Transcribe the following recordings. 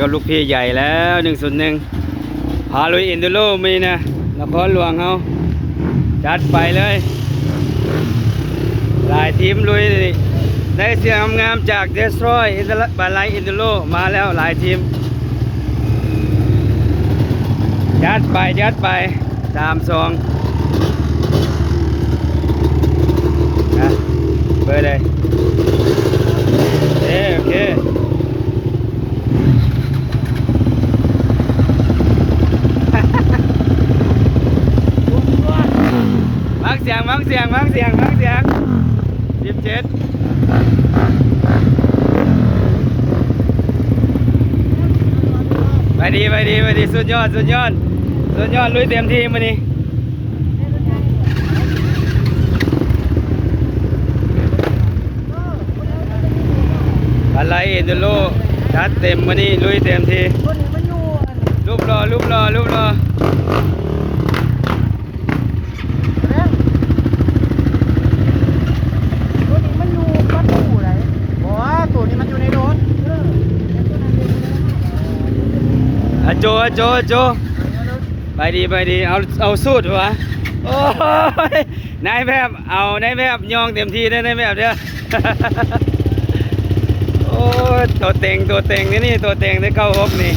กับลูกพี่ใหญ่แล้ว101พาลุยอินดูโรมีนะนครหลวงเขาจัดไปเลยหลายทีมลุยได้เสียงงามจากเดสทรอยบาไลอินดูโรมาแล้วหลายทีมยัดไป3-2นะเบอร์เลยโอเคมักเสียง17ไปดีสุดยอดลุยเต็มที่มื้อนี้อะไรอินดูโรจัดเต็มมื้อนี้ลุยเต็มที่รูปรอโจไปดีเอาสูตรวะโอ้ยนายแบบยองเต็มที่ได้นายแบบเด้อ โอ้ตัวเต็งนี่ตัวเต็งได้เข้า6นี่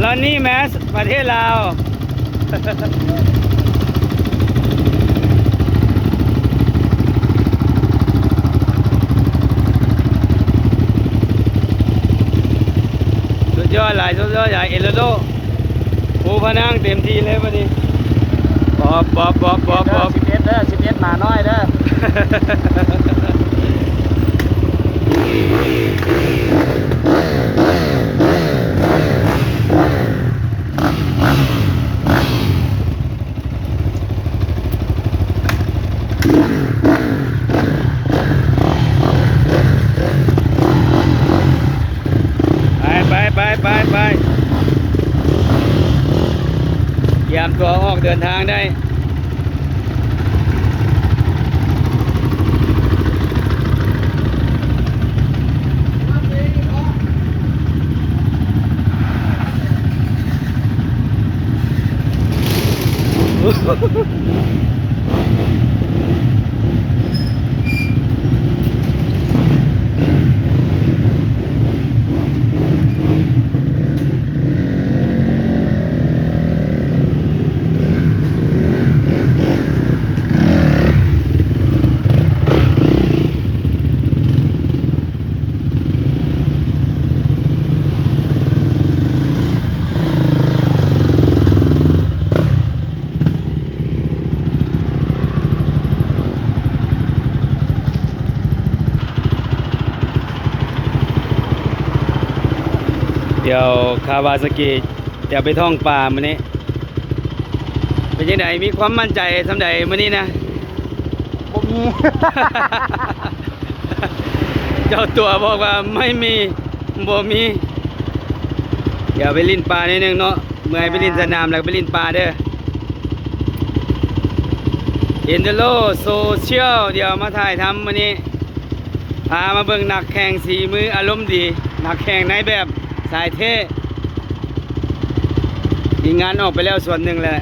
ลอนนี่แมสประเทศลาวสุดยอดใหญ่เอลโลปูพนังเต็มที่เลยวันนี้ปอบ11มาน้อยเด้อไปเตรียมตัวออกเดินทางได้เดี๋ยวคาวาซากิเดี๋ยวไปท่องป่ามื้อนี้เป็นยังไงมีความมั่นใจสำใดมื้อนี้นะ บ่มี เจ้าตัวบอกว่าไม่มีบ่มีเดี๋ยวไปลิ้นปลานิดนึงเนาะเมื่อไปลิ้นสนามแล้วไปลิ้นปลาเด้ออินเดโลโซเชียลเดี๋ยวมาถ่ายทำมื้อนี้พามาเบิ่งนักแข่งสีมืออารมณ์ดีนักแข่งในแบบสายเท่ทีงานออกไปแล้วส่วนหนึ่งแหละ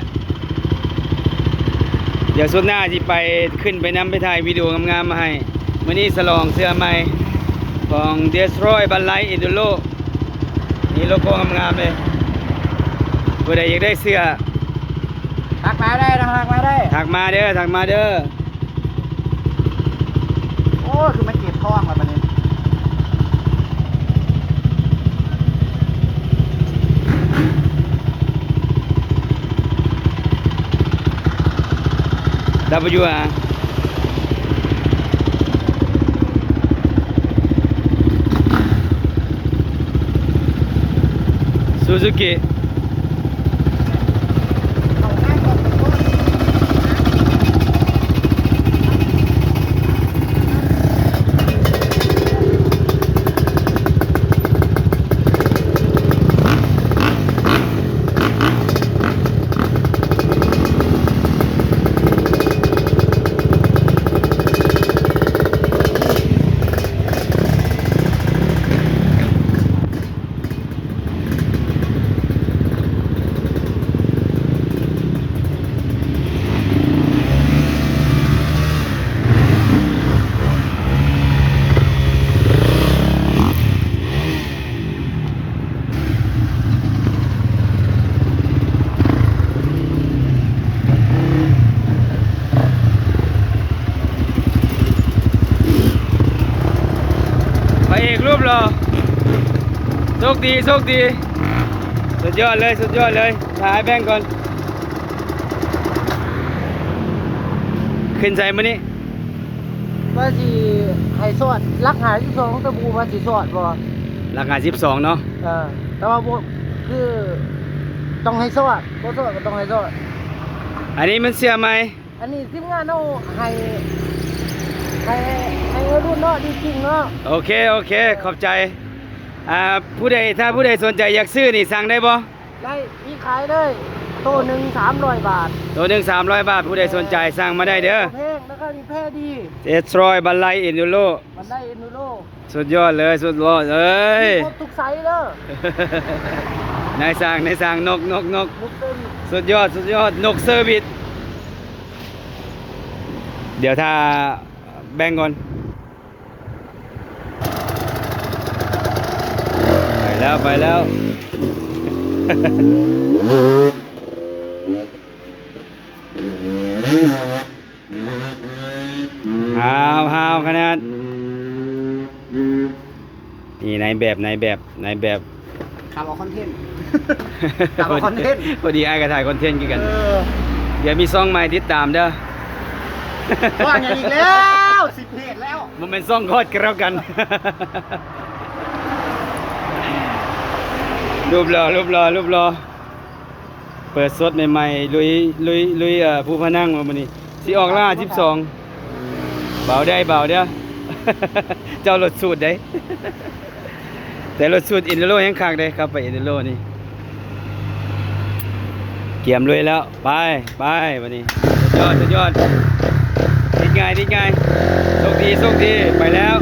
เดี๋ยวส่วนหน้าที่ไปขึ้นไปนำไปถ่ายวิดีโองามๆมาให้มื้อนี้ฉลองเสื้อใหม่ของ Destroy บันไลอินดูโรนี่โลโก้งามๆเลยผู้ใดอยากได้เสื้อทักมาได้ถักมาเด้อโอ้คือมันเก็บท้องแล้วบัดนี้WR Suzuki คดีโชคดีสุดยอดเลยสุดยอดเลยถ่ายแบงก์ก่อนขึ้นใจมื้อนี้ ว่าสิให้สอดรักหาที่สองตะบูว่าสิสอดบ่ ราคา12เนาะ แต่ว่าบ่คือต้องให้สอดบ่สอดก็ต้องให้สอด อันนี้มันเสียไหม อันนี้ทีมงานเอาให้ให้รุ่นเนาะดีจริงเนาะ โอเคโอเคขอบใจผู้ใดถ้าผู้ใดสนใจอยากซื้อนี่สั่งได้บ่ ได้มีขายเลยโตหนึ่ง300 บาท ตัวหนึ่ง300 บาทผู้ใดสนใจสั่งมาได้เด้อ แพงแล้วก็นี่แพงดี เอสรอยบันไลอินดูโล มันได้เอ็นดูโร สุดยอดเลยสุดยอดเอ้ย ครบทุกไซส์เด้อน ายสั่งนก มุกเต็ม สุดยอดนกเซอร์วิสเดี๋ยวถ้าแบ่งก่อนไปแล้วฮาวขนาดนี่นายแบบ ขับเอาคอนเทนต์ ขับเอาคอนเทนต์ พอดีไอ้ก็ถ่ายคอนเทนต์กันเดี๋ยวมีซ่องใหม่ติดตามเด้อ ว่าไงอีกแล้ว10เพจแล้ว มันเป็นซ่องคอดกันแล้วกัน รูปรอเปิดสดใหม่ๆลุยผู้พนั่งมาวันนี้สิออกล่า12เบาเด้อ เจ้ารถสูตรได้ แต่รถสูตรอินเดโรยังคักได้ครับไปอินเดโรนี่เกี่ยมลุยแล้วไปวันนี้สุดยอดติดง่ายโชคดีไปแล้ว